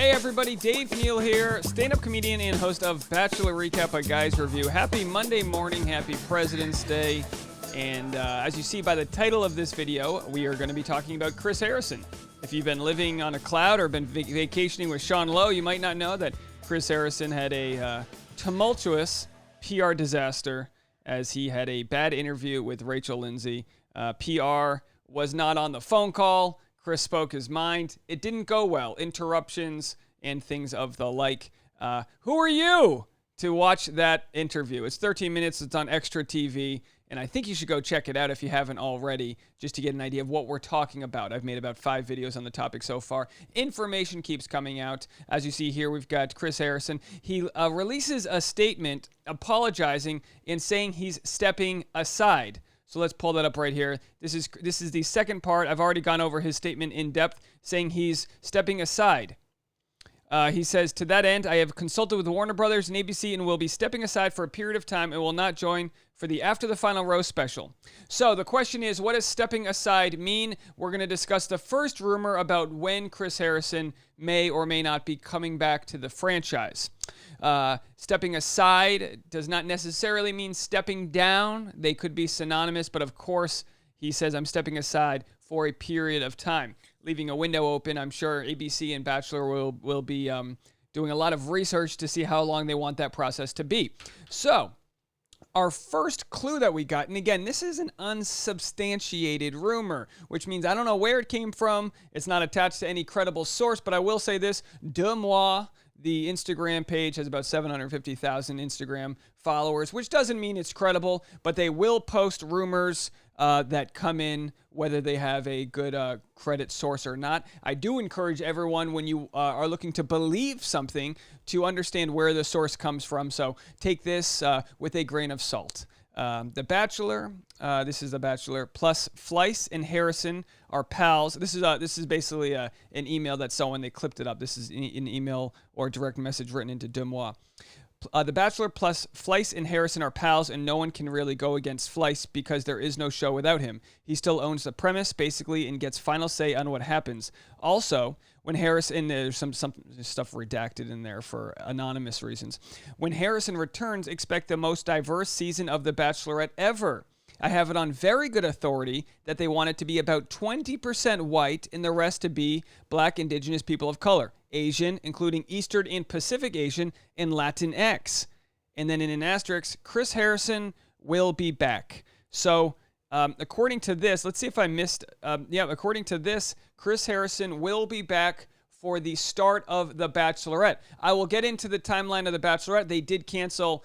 Hey everybody, Dave Neal here, stand-up comedian and host of Bachelor Recap, a Guy's Review. Happy Monday morning, happy President's Day. And as you see by the title of this video, we are going to be talking about Chris Harrison. If you've been living on a cloud or been vacationing with Sean Lowe, you might not know that Chris Harrison had a tumultuous PR disaster as he had a bad interview with Rachel Lindsay. PR was not on the phone call. Chris spoke his mind. It didn't go well. Interruptions and things of the like. Who are you to watch that interview? It's 13 minutes. It's on Extra TV. And I think you should go check it out if you haven't already, just to get an idea of what we're talking about. I've made about 5 videos on the topic so far. Information keeps coming out. As you see here, we've got Chris Harrison. He releases a statement apologizing and saying he's stepping aside. So let's pull that up right here. This is the second part. I've already gone over his statement in depth, saying he's stepping aside. He says, to that end, I have consulted with Warner Brothers and ABC and will be stepping aside for a period of time and will not join for the After the Final Rose special. So the question is, what does stepping aside mean? We're going to discuss the first rumor about when Chris Harrison may or may not be coming back to the franchise. Stepping aside does not necessarily mean stepping down. They could be synonymous, but of course, he says, I'm stepping aside for a period of time. Leaving a window open. I'm sure ABC and Bachelor will be doing a lot of research to see how long they want that process to be. So, our first clue that we got, and again, this is an unsubstantiated rumor, which means I don't know where it came from. It's not attached to any credible source, but I will say this, de moi, the Instagram page has about 750,000 Instagram followers, which doesn't mean it's credible, but they will post rumors that come in, whether they have a good credit source or not. I do encourage everyone, when you are looking to believe something, to understand where the source comes from. So take this with a grain of salt. The Bachelor, this is The Bachelor, plus Fleiss and Harrison are pals. This is basically an email that someone, they clipped it up. This is an email or direct message written into de moi. The Bachelor plus Fleiss and Harrison are pals, and no one can really go against Fleiss because there is no show without him. He still owns the premise, basically, and gets final say on what happens. Also, when Harrison, there's some stuff redacted in there for anonymous reasons. When Harrison returns, expect the most diverse season of The Bachelorette ever. I have it on very good authority that they want it to be about 20% white and the rest to be Black, Indigenous people of color, Asian, including Eastern and Pacific Asian, and Latinx. And then in an asterisk, Chris Harrison will be back. So according to this, let's see if I missed. According to this, Chris Harrison will be back for the start of The Bachelorette. I will get into the timeline of The Bachelorette. They did cancel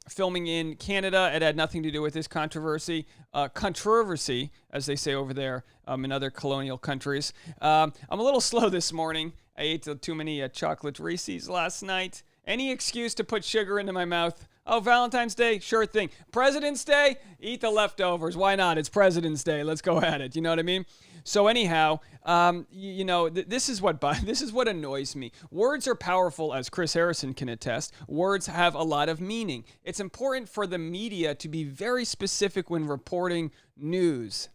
filming in Canada. It had nothing to do with this controversy, as they say over there in other colonial countries. I'm a little slow this morning. I ate too many chocolate Reese's last night. Any excuse to put sugar into my mouth. Oh, Valentine's Day? Sure thing. President's Day? Eat the leftovers. Why not? It's President's Day. Let's go at it. You know what I mean? So anyhow, this is what annoys me. Words are powerful, as Chris Harrison can attest. Words have a lot of meaning. It's important for the media to be very specific when reporting news.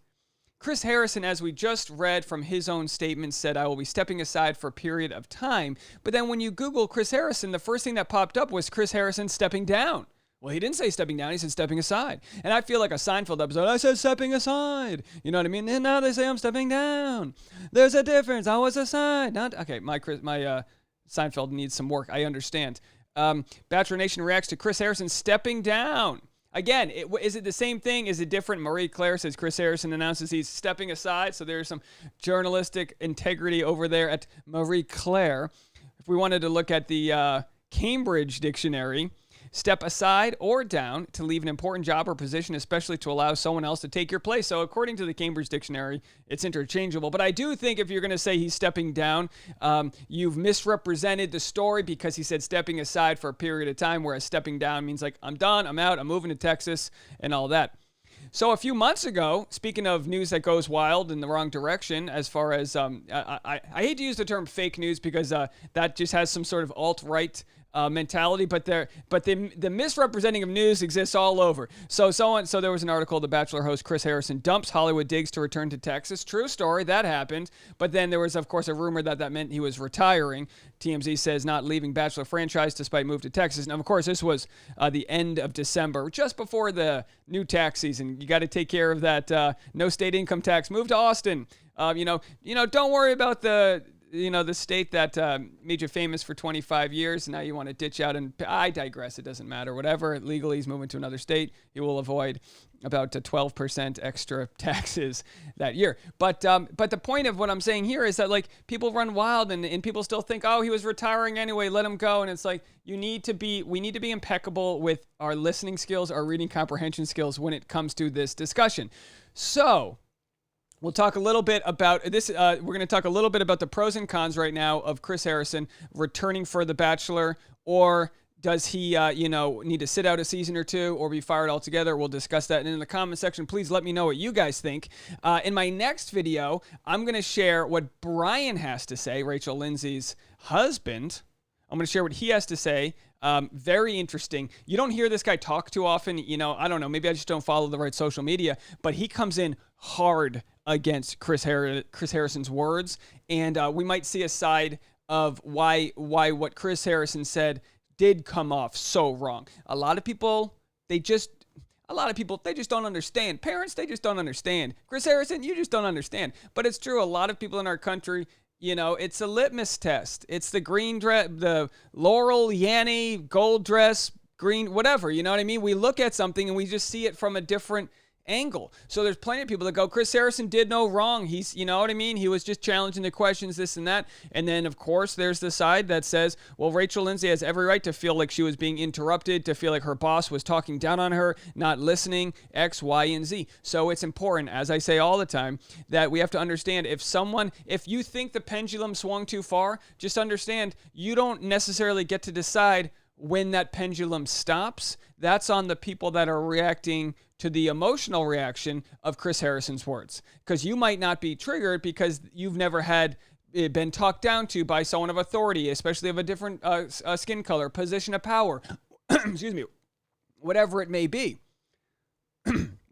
Chris Harrison, as we just read from his own statement, said, I will be stepping aside for a period of time. But then when you Google Chris Harrison, the first thing that popped up was Chris Harrison stepping down. Well, he didn't say stepping down. He said stepping aside. And I feel like a Seinfeld episode. I said stepping aside. You know what I mean? And now they say I'm stepping down. There's a difference. I was aside. Okay, my Seinfeld needs some work. I understand. Bachelor Nation reacts to Chris Harrison stepping down. Again, is it the same thing? Is it different? Marie Claire says Chris Harrison announces he's stepping aside. So there's some journalistic integrity over there at Marie Claire. If we wanted to look at the Cambridge Dictionary, step aside or down to leave an important job or position, especially to allow someone else to take your place. So according to the Cambridge Dictionary, it's interchangeable. But I do think if you're going to say he's stepping down, you've misrepresented the story because he said stepping aside for a period of time, whereas stepping down means like, I'm done, I'm out, I'm moving to Texas and all that. So a few months ago, speaking of news that goes wild in the wrong direction, as far as, I hate to use the term fake news because that just has some sort of alt-right mentality, but the misrepresenting of news exists all over. So there was an article, the Bachelor host Chris Harrison dumps Hollywood digs to return to Texas. True story, that happened. But then there was, of course, a rumor that meant he was retiring. TMZ says not leaving Bachelor franchise despite move to Texas. Now, of course, this was the end of December, just before the new tax season. You got to take care of that no state income tax. Move to Austin. Don't worry about the state that made you famous for 25 years. Now you want to ditch out, and I digress. It doesn't matter. Whatever. Legally, he's moving to another state. He will avoid about 12% extra taxes that year. But the point of what I'm saying here is that, like, people run wild and people still think, oh, he was retiring anyway, let him go. And it's like, we need to be impeccable with our listening skills, our reading comprehension skills when it comes to this discussion. So we'll talk a little bit about this. We're going to talk a little bit about the pros and cons right now of Chris Harrison returning for The Bachelor, or does he, need to sit out a season or two or be fired altogether? We'll discuss that. And in the comment section, please let me know what you guys think. In my next video, I'm going to share what Brian has to say, Rachel Lindsay's husband. I'm going to share what he has to say. Very interesting. You don't hear this guy talk too often. I don't know. Maybe I just don't follow the right social media. But he comes in hard against Chris Harrison's words. And we might see a side of why what Chris Harrison said did come off so wrong. A lot of people, they just don't understand. Parents, they just don't understand. Chris Harrison, you just don't understand. But it's true. A lot of people in our country, it's a litmus test. It's the green dress, the Laurel, Yanny, gold dress, green, whatever. You know what I mean? We look at something and we just see it from a different angle. So there's plenty of people that go, Chris Harrison did no wrong. He's, you know what I mean? He was just challenging the questions, this and that. And then, of course, there's the side that says, well, Rachel Lindsay has every right to feel like she was being interrupted, to feel like her boss was talking down on her, not listening, X, Y, and Z. So it's important, as I say all the time, that we have to understand if you think the pendulum swung too far, just understand you don't necessarily get to decide when that pendulum stops. That's on the people that are reacting to the emotional reaction of Chris Harrison's words. Because you might not be triggered because you've never had been talked down to by someone of authority, especially of a different skin color, position of power, excuse me, whatever it may be.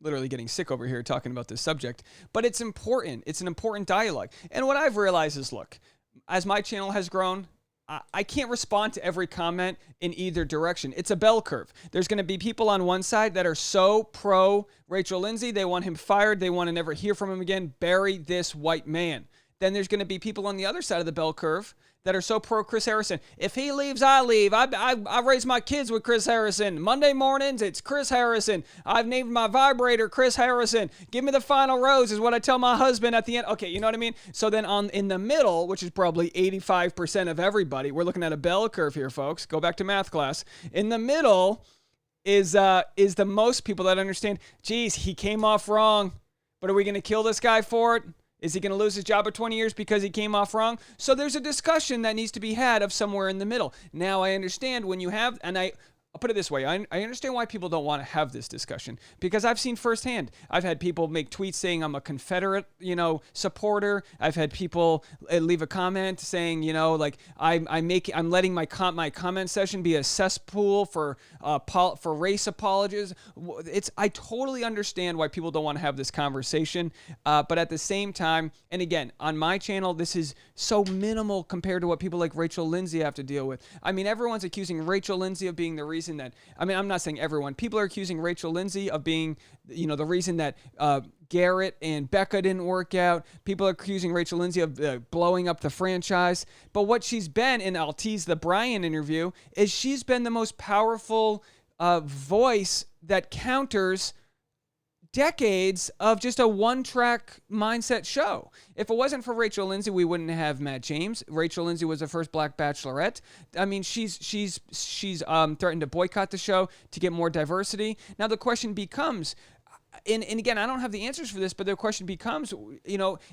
Literally getting sick over here talking about this subject. But it's important. It's an important dialogue. And what I've realized is, look, as my channel has grown, I can't respond to every comment in either direction. It's a bell curve. There's going to be people on one side that are so pro Rachel Lindsay, they want him fired, they want to never hear from him again, bury this white man. Then there's going to be people on the other side of the bell curve that are so pro Chris Harrison. If he leaves, I leave. I raised my kids with Chris Harrison. Monday mornings, it's Chris Harrison. I've named my vibrator Chris Harrison. Give me the final rose is what I tell my husband at the end. Okay, you know what I mean? So then in the middle, which is probably 85% of everybody, we're looking at a bell curve here, folks. Go back to math class. In the middle is the most people that understand, geez, he came off wrong, but are we going to kill this guy for it? Is he going to lose his job at 20 years because he came off wrong? So there's a discussion that needs to be had of somewhere in the middle. Now, I understand when you have, and I'll put it this way. I understand why people don't want to have this discussion, because I've seen firsthand. I've had people make tweets saying I'm a Confederate, supporter. I've had people leave a comment saying, like I'm letting my comment session be a cesspool for race apologies. I totally understand why people don't want to have this conversation, but at the same time, and again, on my channel, this is so minimal compared to what people like Rachel Lindsay have to deal with. I mean, everyone's accusing Rachel Lindsay of being the reason that, I'm not saying everyone, people are accusing Rachel Lindsay of being, the reason that Garrett and Becca didn't work out. People are accusing Rachel Lindsay of blowing up the franchise. But what she's been, and I'll tease the Brian interview, is she's been the most powerful voice that counters decades of just a one-track mindset show. If it wasn't for Rachel Lindsay, we wouldn't have Matt James. Rachel Lindsay was the first Black Bachelorette. I mean, she's threatened to boycott the show to get more diversity. Now the question becomes, and again, I don't have the answers for this, but the question becomes,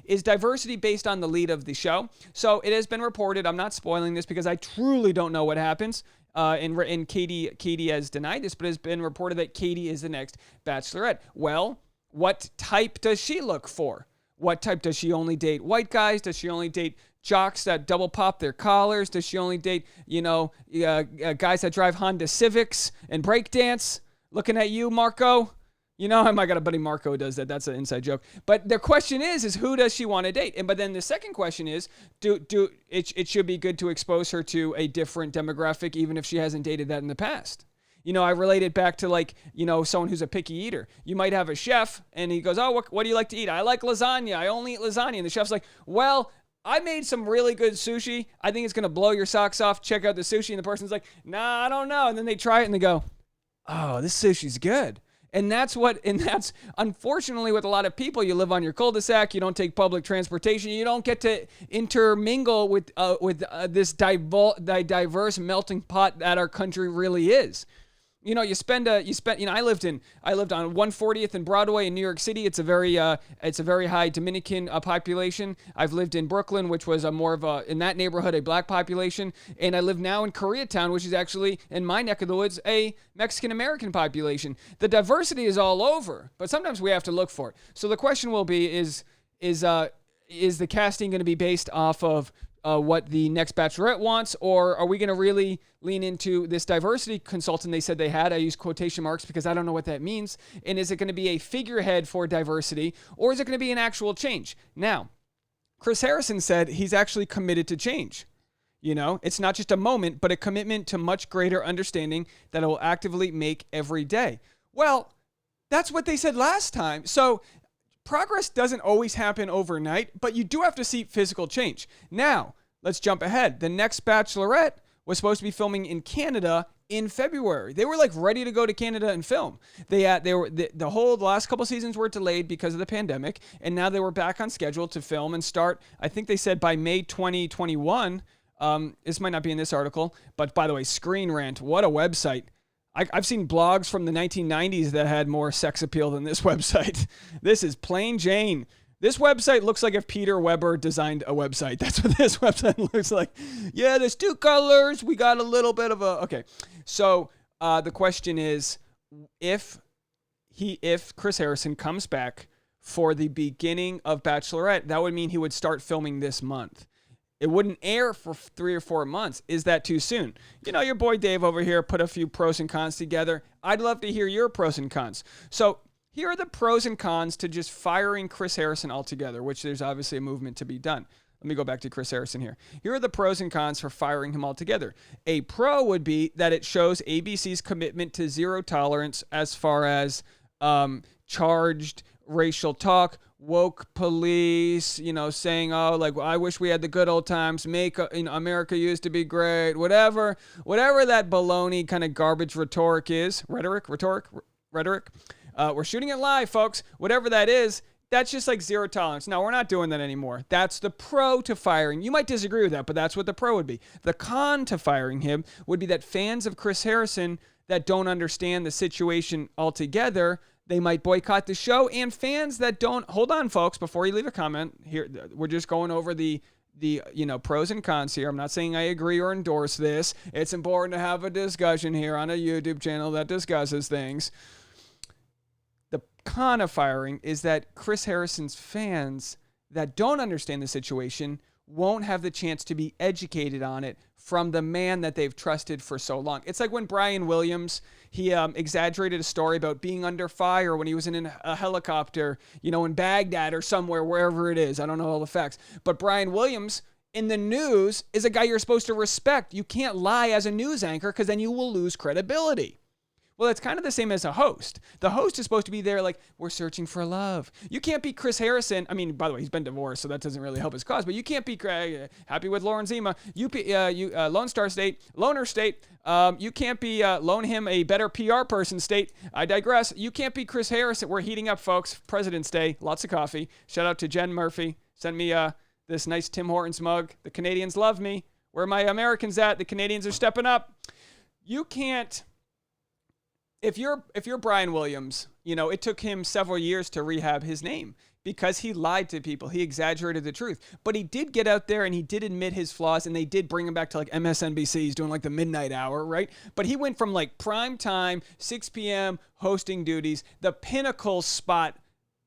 is diversity based on the lead of the show? So it has been reported. I'm not spoiling this because I truly don't know what happens. And Katie has denied this, but it's been reported that Katie is the next Bachelorette. Well, what type does she look for? What type? Does she only date white guys? Does she only date jocks that double pop their collars? Does she only date, guys that drive Honda Civics and breakdance? Looking at you, Marco. I got a buddy Marco who does that. That's an inside joke. But the question is who does she want to date? But then the second question is, it should be good to expose her to a different demographic, even if she hasn't dated that in the past. I relate it back to someone who's a picky eater. You might have a chef and he goes, oh, what do you like to eat? I like lasagna. I only eat lasagna. And the chef's like, well, I made some really good sushi. I think it's going to blow your socks off. Check out the sushi. And the person's like, nah, I don't know. And then they try it and they go, oh, this sushi's good. And that's unfortunately with a lot of people. You live on your cul-de-sac. You don't take public transportation. You don't get to intermingle with this diverse melting pot that our country really is. I lived on 140th and Broadway in New York City. It's a very high Dominican population. I've lived in Brooklyn, which was in that neighborhood, a black population. And I live now in Koreatown, which is actually in my neck of the woods, a Mexican-American population. The diversity is all over, but sometimes we have to look for it. So the question will be, is the casting going to be based off of what the next Bachelorette wants, or are we going to really lean into this diversity consultant they said they had? I use quotation marks because I don't know what that means. And is it going to be a figurehead for diversity, or is it going to be an actual change? Now, Chris Harrison said he's actually committed to change. It's not just a moment, but a commitment to much greater understanding that it will actively make every day. Well, that's what they said last time. So progress doesn't always happen overnight, but you do have to see physical change. Now, let's jump ahead. The next Bachelorette was supposed to be filming in Canada in February. They were ready to go to Canada and film. The last couple seasons were delayed because of the pandemic, and now they were back on schedule to film and start. I think they said by May 2021. This might not be in this article, but by the way, Screen Rant, what a website. I've seen blogs from the 1990s that had more sex appeal than this website. This is plain Jane. This website looks like if Peter Weber designed a website. That's what this website looks like. Yeah, there's two colors. We got a little bit of a... Okay, so the question is, if Chris Harrison comes back for the beginning of Bachelorette, that would mean he would start filming this month. It wouldn't air for 3 or 4 months. Is that too soon? Your boy Dave over here put a few pros and cons together. I'd love to hear your pros and cons. So here are the pros and cons to just firing Chris Harrison altogether, which there's obviously a movement to be done. Let me go back to Chris Harrison here. Here are the pros and cons for firing him altogether. A pro would be that it shows ABC's commitment to zero tolerance as far as charged racial talk, woke police, saying, I wish we had the good old times, America used to be great, whatever that baloney kind of garbage rhetoric is, rhetoric. We're shooting it live, folks. Whatever that is, that's just zero tolerance. No, we're not doing that anymore. That's the pro to firing. You might disagree with that, but that's what the pro would be. The con to firing him would be that fans of Chris Harrison that don't understand the situation altogether, they might boycott the show, and fans that don't... Hold on, folks, before you leave a comment. Here, we're just going over the pros and cons here. I'm not saying I agree or endorse this. It's important to have a discussion here on a YouTube channel that discusses things. The con of firing is that Chris Harrison's fans that don't understand the situation won't have the chance to be educated on it from the man that they've trusted for so long. It's like when Brian Williams, he exaggerated a story about being under fire when he was in a helicopter, in Baghdad or somewhere, wherever it is. I don't know all the facts. But Brian Williams in the news is a guy you're supposed to respect. You can't lie as a news anchor because then you will lose credibility. Well, it's kind of the same as a host. The host is supposed to be there we're searching for love. You can't be Chris Harrison. I mean, by the way, he's been divorced, so that doesn't really help his cause. But you can't be happy with Lauren Zima. Lone Star State, Loner State. You can't be loan him a better PR person state. I digress. You can't be Chris Harrison. We're heating up, folks. President's Day. Lots of coffee. Shout out to Jen Murphy. Send me this nice Tim Hortons mug. The Canadians love me. Where are my Americans at? The Canadians are stepping up. You can't... If you're Brian Williams, it took him several years to rehab his name because he lied to people. He exaggerated the truth. But he did get out there and he did admit his flaws, and they did bring him back to MSNBC. He's doing the midnight hour, right? But he went from prime time, 6 p.m. hosting duties, the pinnacle spot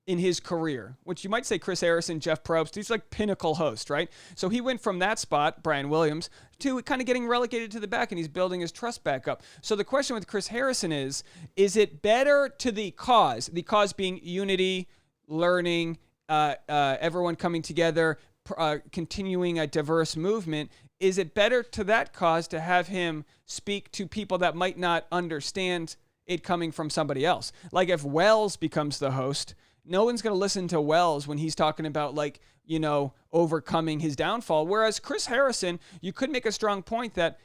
in his career, which you might say Chris Harrison, Jeff Probst, these like pinnacle hosts, right? So he went from that spot, Brian Williams, to kind of getting relegated to the back, and he's building his trust back up. So the question with Chris Harrison is it better to the cause being unity, learning, everyone coming together, continuing a diverse movement, is it better to that cause to have him speak to people that might not understand it coming from somebody else? Like if Wells becomes the host, no one's going to listen to Wells when he's talking about overcoming his downfall. Whereas Chris Harrison, you could make a strong point that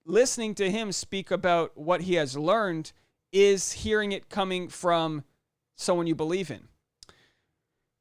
listening to him speak about what he has learned is hearing it coming from someone you believe in.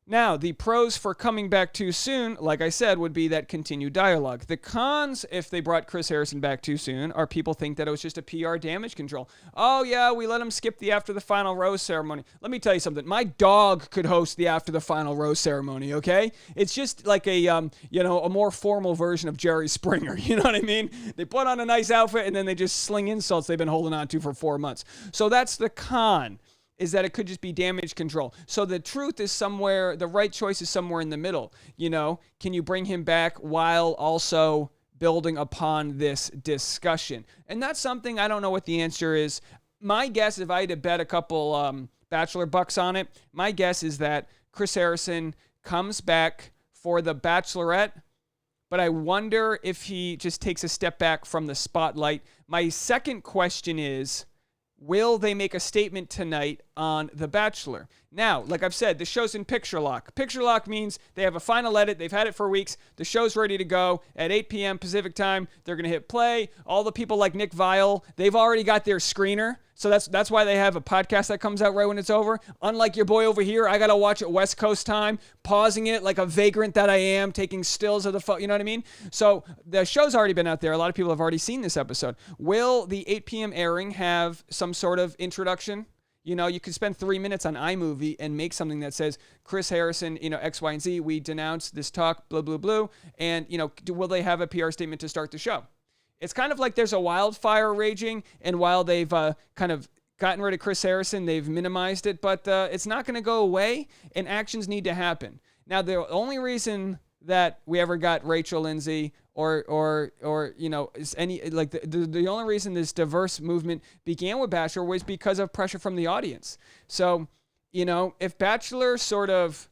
Now, the pros for coming back too soon, like I said, would be that continued dialogue. The cons, if they brought Chris Harrison back too soon, are people think that it was just a PR damage control. Oh, yeah, we let him skip the after the final rose ceremony. Let me tell you something. My dog could host the after the final rose ceremony, okay? It's just like a more formal version of Jerry Springer. You know what I mean? They put on a nice outfit, and then they just sling insults they've been holding on to for 4 months. So that's the con, is that it could just be damage control. So the truth is somewhere, the right choice is somewhere in the middle. Can you bring him back while also building upon this discussion? And that's something I don't know what the answer is. My guess, if I had to bet a couple Bachelor bucks on it, my guess is that Chris Harrison comes back for the Bachelorette, but I wonder if he just takes a step back from the spotlight. My second question is, will they make a statement tonight on The Bachelor? Now, like I've said, the show's in picture lock. Picture lock means they have a final edit. They've had it for weeks. The show's ready to go. At 8 p.m. Pacific time, they're going to hit play. All the people like Nick Viall, they've already got their screener. So that's why they have a podcast that comes out right when it's over. Unlike your boy over here, I got to watch it West Coast time, pausing it like a vagrant that I am, taking stills of the phone. You know what I mean? So the show's already been out there. A lot of people have already seen this episode. Will the 8 p.m. airing have some sort of introduction? You could spend 3 minutes on iMovie and make something that says, Chris Harrison, X, Y, and Z, we denounce this talk, blah, blah, blah. And, will they have a PR statement to start the show? It's kind of like there's a wildfire raging, and while they've kind of gotten rid of Chris Harrison, they've minimized it, but it's not going to go away, and actions need to happen. Now, the only reason that we ever got Rachel Lindsay or is any like the only reason this diverse movement began with Bachelor was because of pressure from the audience. So, if Bachelor sort of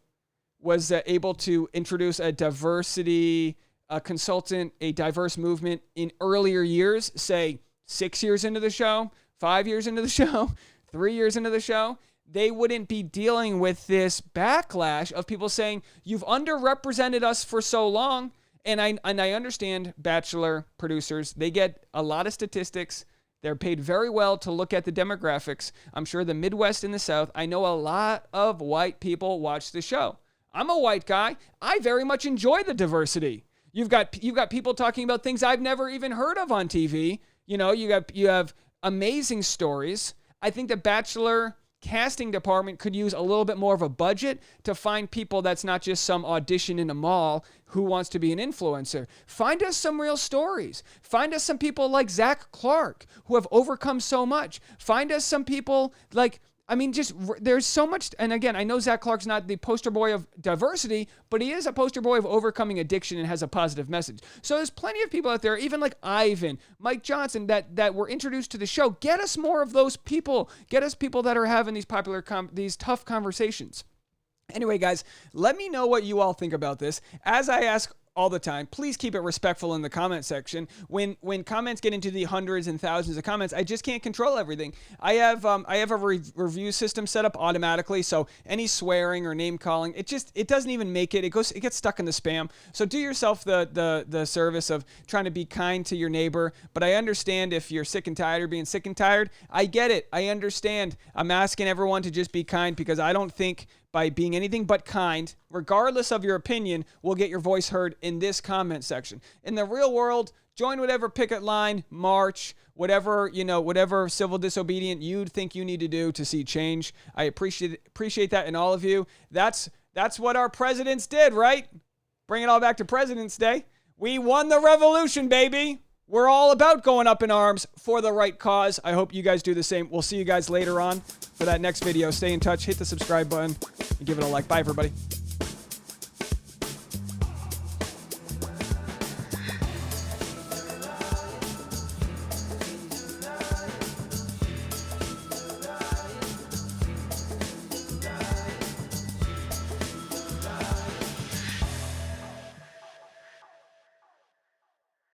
was able to introduce a diversity consultant, a diverse movement in earlier years, say 6 years into the show, 5 years into the show, 3 years into the show, they wouldn't be dealing with this backlash of people saying, you've underrepresented us for so long. And I understand Bachelor producers, they get a lot of statistics. They're paid very well to look at the demographics. I'm sure the Midwest and the South, I know a lot of white people watch the show. I'm a white guy. I very much enjoy the diversity. You've got people talking about things I've never even heard of on TV. You have amazing stories. I think the Bachelor casting department could use a little bit more of a budget to find people that's not just some audition in a mall who wants to be an influencer. Find us some real stories. Find us some people like Zach Clark who have overcome so much. Find us some people like, there's so much. And again, I know Zach Clark's not the poster boy of diversity, but he is a poster boy of overcoming addiction and has a positive message. So there's plenty of people out there, even like Ivan, Mike Johnson, that were introduced to the show. Get us more of those people. Get us people that are having these tough conversations. Anyway, guys, let me know what you all think about this. As I ask all the time, please keep it respectful in the comment section. When comments get into the hundreds and thousands of comments, I just can't control everything. I have a review system set up automatically, so any swearing or name calling, it doesn't even make it. It gets stuck in the spam. So do yourself the service of trying to be kind to your neighbor. But I understand if you're sick and tired of being sick and tired. I get it. I understand. I'm asking everyone to just be kind, because I don't think by being anything but kind, regardless of your opinion, will get your voice heard in this comment section. In the real world, join whatever picket line, march, whatever civil disobedient you'd think you need to do to see change. I appreciate that in all of you. That's what our presidents did, right? Bring it all back to President's Day. We won the revolution, baby. we're all about going up in arms for the right cause. I hope you guys do the same. We'll see you guys later on for that next video. Stay in touch, hit the subscribe button, and give it a like. Bye, everybody.